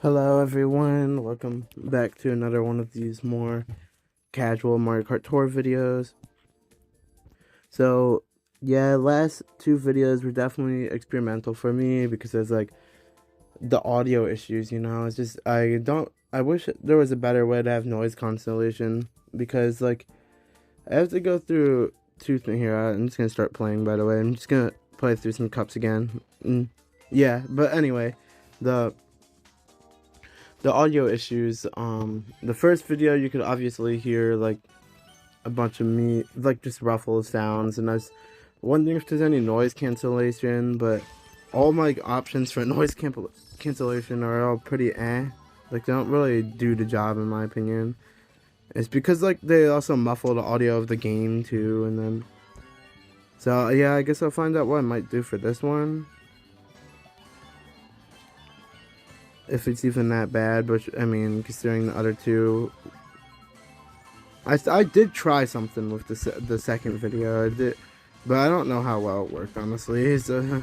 Hello everyone, welcome back to another one of these more casual Mario Kart Tour videos. So yeah, last two videos were definitely experimental for me because there's like the audio issues, it's just I wish there was a better way to have noise cancellation because like I have to go through two things here. I'm just gonna start playing, by the way. I'm just gonna play through some cups again. Yeah, but anyway, the the audio issues. The first video you could obviously hear like a bunch of me, like just ruffle sounds, and I was wondering if there's any noise cancellation, but all my options for noise cancellation are all pretty like they don't really do the job in my opinion. It's because like they also muffle the audio of the game too, and then so yeah, I guess I'll find out what I might do for this one. If it's even that bad, but I mean, considering the other two, I did try something with the second video, I did, but I don't know how well it worked, honestly. So,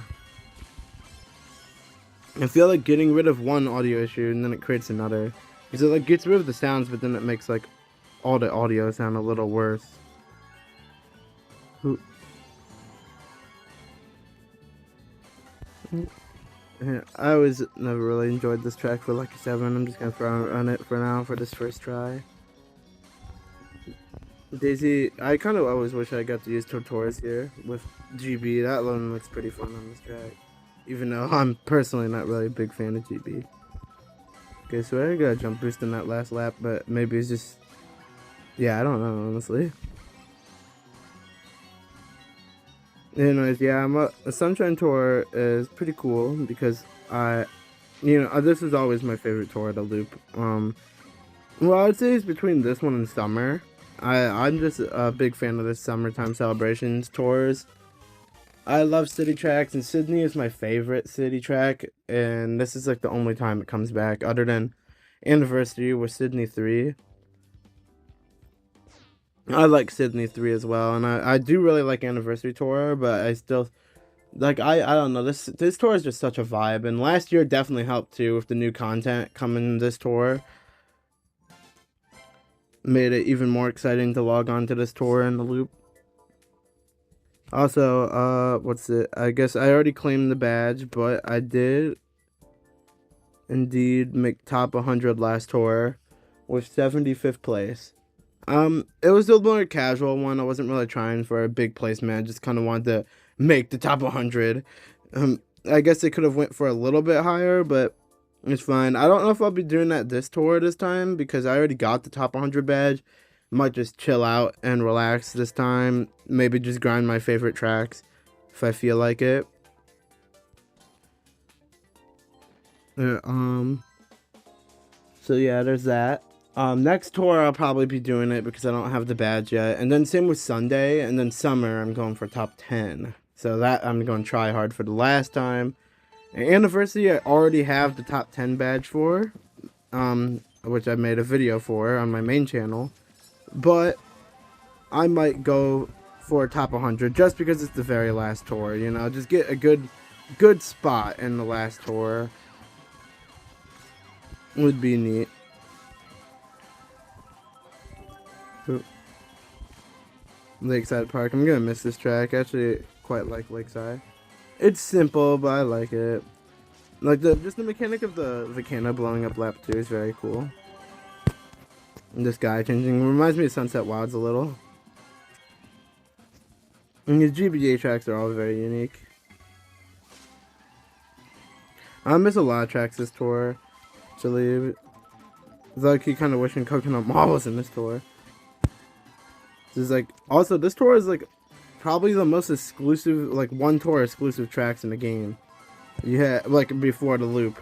I feel like getting rid of one audio issue and then it creates another. Because it like gets rid of the sounds, but then it makes like all the audio sound a little worse. I always never really enjoyed this track for Lucky 7. I'm just gonna throw on it for now for this first try. Daisy, I kind of always wish I got to use Tortoise here with GB. That alone looks pretty fun on this track. Even though I'm personally not really a big fan of GB. Okay, so I got a jump boost in that last lap, but maybe it's just... Yeah, I don't know, honestly. Anyways, yeah, a Sunshine Tour is pretty cool because this is always my favorite tour to loop. Well, I'd say it's between this one and Summer. I'm just a big fan of the summertime celebrations tours. I love city tracks, and Sydney is my favorite city track, and this is like the only time it comes back, other than Anniversary with Sydney 3. I like Sydney 3 as well, and I do really like Anniversary Tour, but I still, like, I don't know, this tour is just such a vibe, and last year definitely helped too with the new content coming this tour. Made it even more exciting to log on to this tour in the loop. Also, what's it? I guess I already claimed the badge, but I did indeed make top 100 last tour with 75th place. It was a more casual one. I wasn't really trying for a big placement. I just kind of wanted to make the top 100. I guess they could have went for a little bit higher, but it's fine. I don't know if I'll be doing that this tour this time because I already got the top 100 badge. Might just chill out and relax this time. Maybe just grind my favorite tracks if I feel like it. Uh, um. So yeah, there's that. Next tour I'll probably be doing it because I don't have the badge yet. And then same with Sunday, and then Summer I'm going for top 10. So that I'm going to try hard for the last time. Anniversary I already have the top 10 badge for, which I made a video for on my main channel. But I might go for top 100 just because it's the very last tour, just get a good spot in the last tour would be neat. Lakeside Park. I'm gonna miss this track. I actually quite like Lakeside. It's simple, but I like it. Like just the mechanic of the volcano blowing up lap 2 is very cool. And this guy changing reminds me of Sunset Wilds a little. And the GBA tracks are all very unique. I miss a lot of tracks this tour. Actually, like you kind of wishing Coconut Mall was in this tour. This is like also this tour is like probably the most exclusive, like one tour exclusive tracks in the game. You had like before the loop.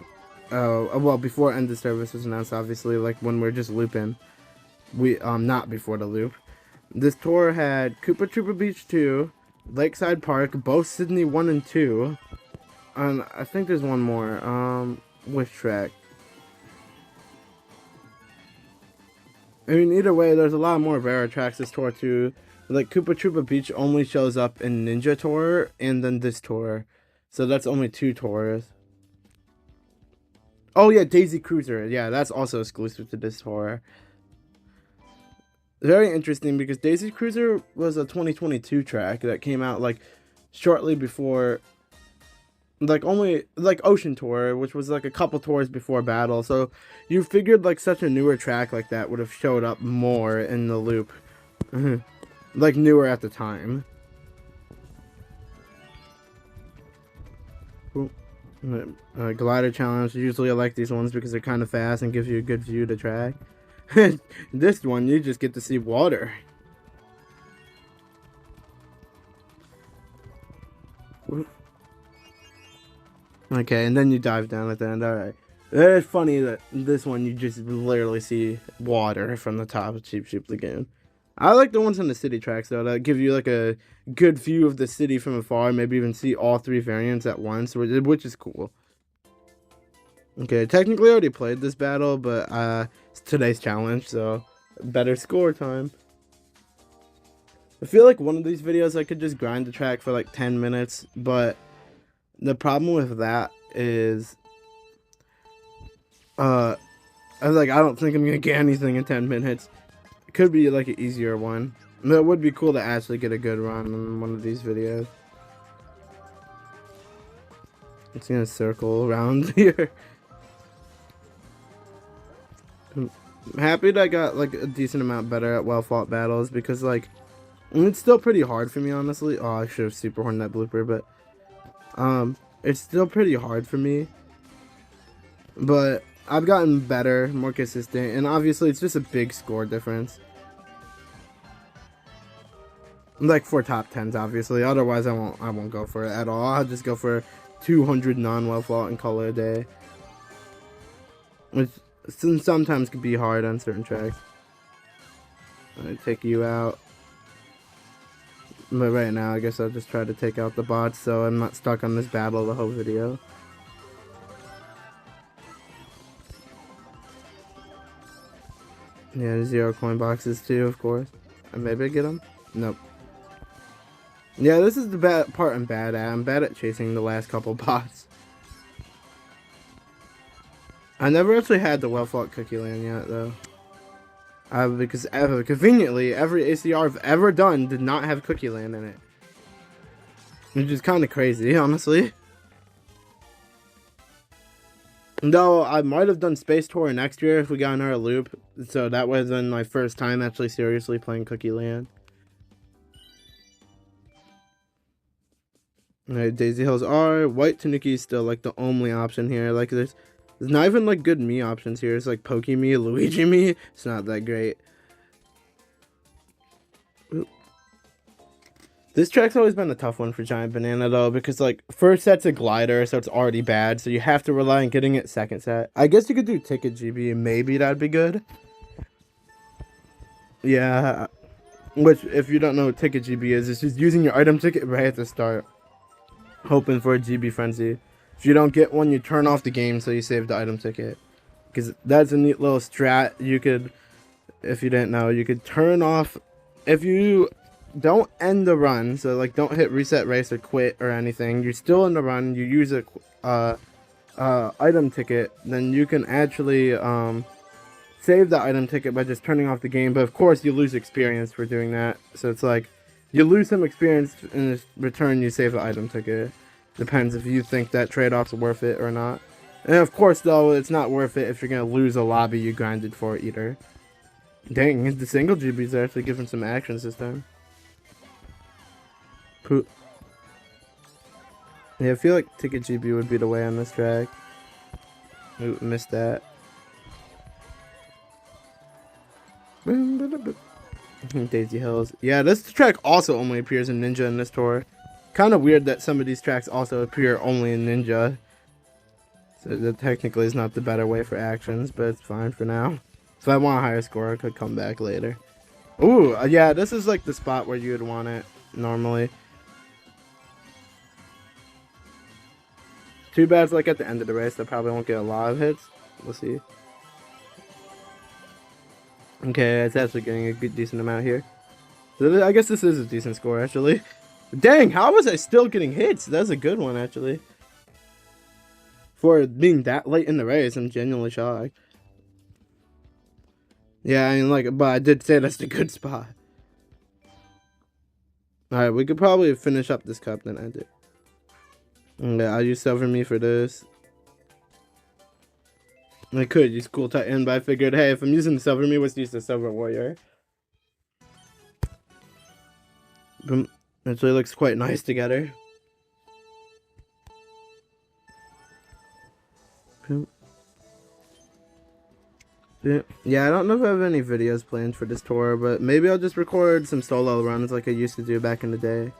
Well, before End of Service was announced, obviously, like when we're just looping. We not before the loop. This tour had Koopa Troopa Beach 2, Lakeside Park, both Sydney 1 and 2. And I think there's one more. Which track? I mean, either way, there's a lot more Vera tracks this tour too. Like Koopa Troopa Beach only shows up in Ninja Tour and then this tour, so that's only 2 tours. Oh yeah, Daisy Cruiser. Yeah, that's also exclusive to this tour. Very interesting because Daisy Cruiser was a 2022 track that came out like shortly before, like only like Ocean Tour, which was like a couple tours before Battle. So you figured like such a newer track like that would have showed up more in the loop, like newer at the time. Glider challenge. Usually I like these ones because they're kind of fast and gives you a good view to track. This one you just get to see water. Okay, and then you dive down at the end. Alright. It's funny that this one you just literally see water from the top of Cheap Sheep Lagoon. I like the ones on the city tracks though, that give you like a good view of the city from afar, maybe even see all three variants at once, which is cool. Okay, technically I already played this battle, but it's today's challenge, so better score time. I feel like one of these videos I could just grind the track for like 10 minutes, but the problem with that is I don't think I'm gonna get anything in 10 minutes. It could be like an easier one. It would be cool to actually get a good run on one of these videos. It's gonna circle around here. I'm happy that I got like a decent amount better at well fought battles because like it's still pretty hard for me, honestly. Oh, I should have super horned that blooper, but it's still pretty hard for me. But I've gotten better, more consistent, and obviously it's just a big score difference. Like for top 10s, obviously. Otherwise, I won't go for it at all. I'll just go for 200 non-well fought and call it a day, which sometimes can be hard on certain tracks. I take you out. But right now, I guess I'll just try to take out the bots so I'm not stuck on this battle the whole video. Yeah, 0 coin boxes too, of course. And maybe I get them? Nope. Yeah, this is the bad part I'm bad at. I'm bad at chasing the last couple bots. I never actually had the well-fought Cookie Land yet, though. Because conveniently, every ACR I've ever done did not have Cookie Land in it. Which is kind of crazy, honestly. Though I might have done Space Tour next year if we got another loop. So that was then my first time actually seriously playing Cookie Land. Alright, Daisy Hills are. White Tanuki is still like the only option here. Like there's not even like good me options here. It's like Pokey me, Luigi me. It's not that great. Oop. This track's always been a tough one for Giant Banana though, because like first set's a glider, so it's already bad. So you have to rely on getting it second set. I guess you could do Ticket GB and maybe that'd be good. Yeah. Which, if you don't know what Ticket GB is, it's just using your item ticket right at the start, hoping for a GB frenzy. If you don't get one, you turn off the game so you save the item ticket. Because that's a neat little strat. You could, if you didn't know, you could turn off, if you don't end the run, so like don't hit reset race or quit or anything, you're still in the run, you use a item ticket, then you can actually save the item ticket by just turning off the game. But of course you lose experience for doing that, so it's like you lose some experience in return you save the item ticket. Depends if you think that trade-off's worth it or not. And of course though, it's not worth it if you're gonna lose a lobby you grinded for either. Dang, the single GBs are actually giving some actions this time. Poop. Yeah, I feel like Ticket GB would be the way on this track. Ooh, missed that. Daisy Hills. Yeah, this track also only appears in Ninja in this tour. Kind of weird that some of these tracks also appear only in Ninja. So that technically is not the better way for actions, but it's fine for now. If I want a higher score, I could come back later. Ooh, yeah, this is like the spot where you would want it normally. Too bad it's like at the end of the race, I probably won't get a lot of hits. We'll see. Okay, it's actually getting a good, decent amount here. So I guess this is a decent score, actually. Dang, how was I still getting hits? That's a good one, actually. For being that late in the race, I'm genuinely shocked. Yeah, I mean, like, but I did say that's a good spot. Alright, we could probably finish up this cup, then end it. Yeah, I'll use Silver Me for this. I could use Cool Titan, but I figured, hey, if I'm using the Silver Me, let's use the Silver Warrior. Boom. Actually looks quite nice together. Boom. Yeah, I don't know if I have any videos planned for this tour, but maybe I'll just record some solo runs like I used to do back in the day.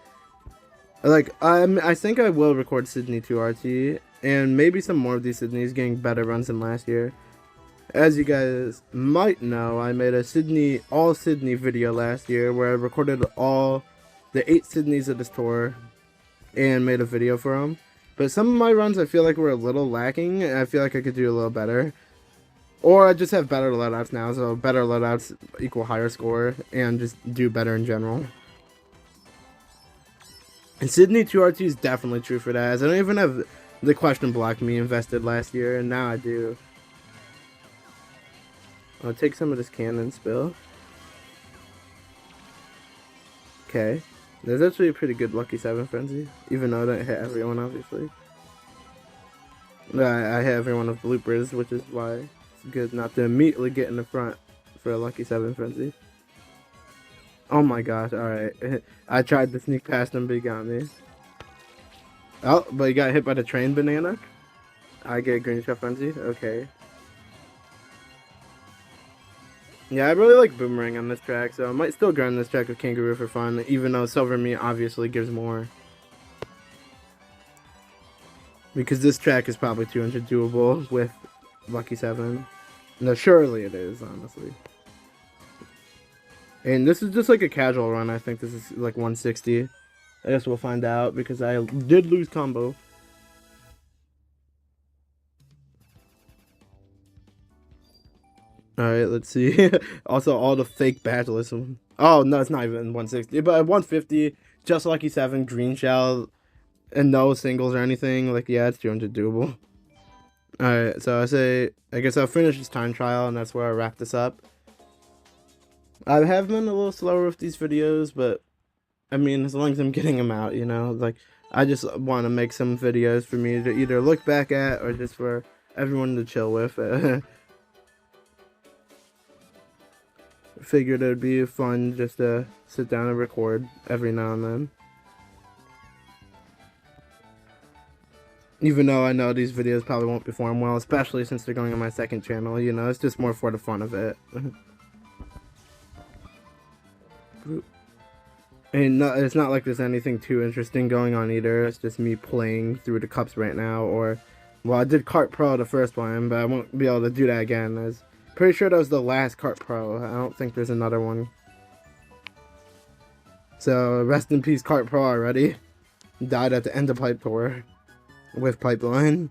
Like, I think I will record Sydney 2RT, and maybe some more of these Sydneys getting better runs than last year. As you guys might know, I made a all Sydney video last year where I recorded all the 8 Sydneys of this tour and made a video for them. But some of my runs I feel like were a little lacking, and I feel like I could do a little better. Or I just have better loadouts now, so better loadouts equal higher score, and just do better in general. And Sydney 2RT is definitely true for that, as I don't even have the question block me invested last year, and now I do. I'll take some of this cannon spill. Okay. There's actually a pretty good Lucky 7 Frenzy, even though I don't hit everyone, obviously. I hit everyone with bloopers, which is why it's good not to immediately get in the front for a Lucky 7 Frenzy. Oh my gosh, alright. I tried to sneak past him, but he got me. Oh, but he got hit by the train banana. I get Green Shot Frenzy, okay. Yeah, I really like Boomerang on this track, so I might still grind this track with Kangaroo for fun, even though Silver Me obviously gives more. Because this track is probably 200 doable with Lucky 7. No, surely it is, honestly. And this is just like a casual run, I think this is like 160. I guess we'll find out, because I did lose combo. Alright, let's see. Also, all the fake badgelism. Oh, no, it's not even 160. But at 150, just Lucky 7, Green Shell, and no singles or anything. Like, yeah, it's 200 doable. Alright, so I guess I'll finish this time trial, and that's where I wrap this up. I have been a little slower with these videos, but, I mean, as long as I'm getting them out, you know? Like, I just want to make some videos for me to either look back at, or just for everyone to chill with. Figured it would be fun just to sit down and record every now and then. Even though I know these videos probably won't perform well, especially since they're going on my second channel, you know, it's just more for the fun of it. And no, it's not like there's anything too interesting going on either, it's just me playing through the cups right now, or, well, I did Kart Pro the first one, but I won't be able to do that again, as pretty sure that was the last Kart Pro. I don't think there's another one. So, rest in peace Kart Pro already. Died at the end of Pipe Tour. With Pipeline.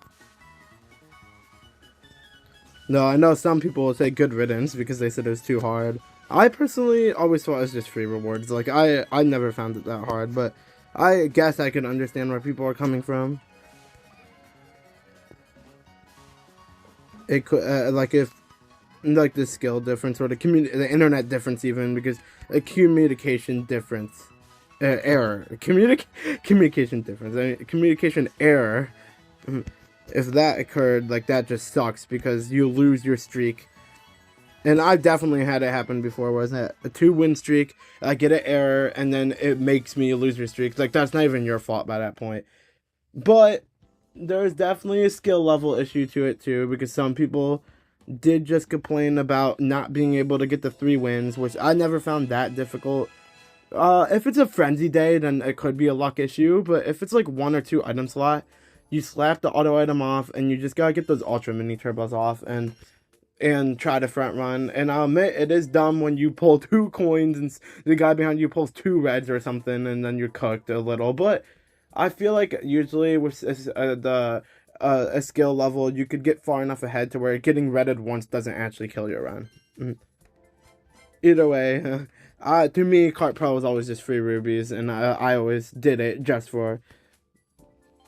No, I know some people will say good riddance because they said it was too hard. I personally always thought it was just free rewards. Like, I never found it that hard, but I guess I can understand where people are coming from. It could, like, if, like, the skill difference or the internet difference even, because a communication difference. Error. Communication difference. I mean, communication error. If that occurred, like, that just sucks because you lose your streak. And I've definitely had it happen before, where it's a 2-win streak, I get an error, and then it makes me lose your streak. Like, that's not even your fault by that point. But there's definitely a skill level issue to it too, because some people did just complain about not being able to get the 3 wins, which I never found that difficult. If it's a frenzy day, then it could be a luck issue, but if it's like 1 or 2 item slot, you slap the auto item off, and you just gotta get those ultra mini turbos off, and try to front run. And I'll admit, it is dumb when you pull 2 coins, and the guy behind you pulls 2 reds or something, and then you're cooked a little, but I feel like usually with a skill level, you could get far enough ahead to where getting redded once doesn't actually kill your run. Either way, to me, Kart Pro was always just free rubies, and I always did it just for.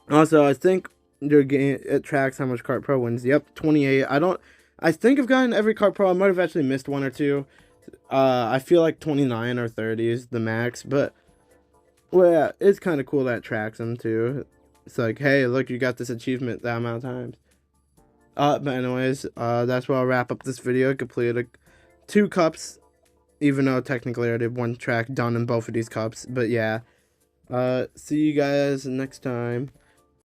Also, I think your game, it tracks how much Kart Pro wins. Yep, 28. I think I've gotten every Kart Pro. I might have actually missed one or two. I feel like 29 or 30 is the max, but well, yeah, it's kind of cool that it tracks them too. It's like, hey, look, you got this achievement that amount of times. But anyways, that's where I'll wrap up this video. Completed 2 cups, even though technically I did 1 track done in both of these cups. But yeah, see you guys next time.